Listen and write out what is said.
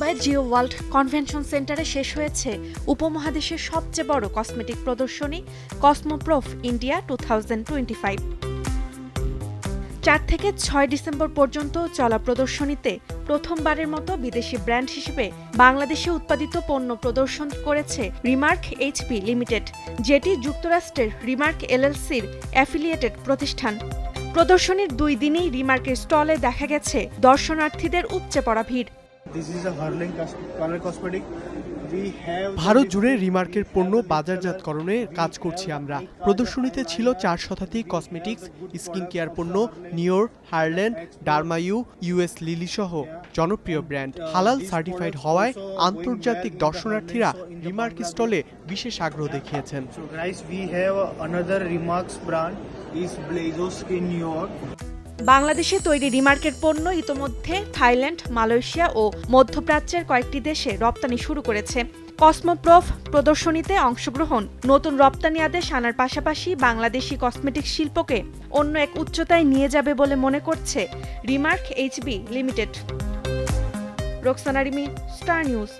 দুবাইয়ের Jio world convention সেন্টারে শেষ হয়েছে উপমহাদেশের সবচেয়ে বড় কসমেটিক প্রদর্শনী কসমোপ্রফ ইন্ডিয়া 2025। 4 থেকে 6 ডিসেম্বর পর্যন্ত চলা প্রদর্শনীতে প্রথমবারের মতো বিদেশি ব্র্যান্ড হিসেবে বাংলাদেশে উৎপাদিত পণ্য প্রদর্শন করেছে রিমার্ক এইচপি লিমিটেড, যেটি যুক্তরাষ্ট্রের রিমার্ক এলএলসির অ্যাফিলিয়েটেড প্রতিষ্ঠান। প্রদর্শনীর 2 দিনেই রিমার্কের স্টলে দেখা গেছে দর্শনার্থীদের উপচে পড়া ভিড়। ভারত জুড়ে রিমার্কের পণ্য বাজারজাতকরণে কাজ করছি আমরা। প্রদর্শনীতে ছিল 4 শতাধিক কসমেটিক্স, স্কিন কেয়ার পণ্য, নিওর, হারল্যান্ড, ডার্মাইউ, ইউএস লিলি সহ জনপ্রিয় ব্র্যান্ড। হালাল সার্টিফাইড হওয়ায় আন্তর্জাতিক দর্শনার্থীরা রিমার্ক স্টলে বিশেষ আগ্রহ দেখিয়েছেন। বাংলাদেশে তৈরি রিমার্কের পণ্য ইতোমধ্যে থাইল্যান্ড, মালয়েশিয়া ও মধ্যপ্রাচ্যের কয়েকটি দেশে রপ্তানি শুরু করেছে। কসমোপ্রফ প্রদর্শনীতে অংশগ্রহণ নতুন রপ্তানি আদেশ আনার পাশাপাশি বাংলাদেশি কসমেটিক শিল্পকে অন্য এক উচ্চতায় নিয়ে যাবে বলে মনে করছে remark HB limited. Roksana Rimi, star news.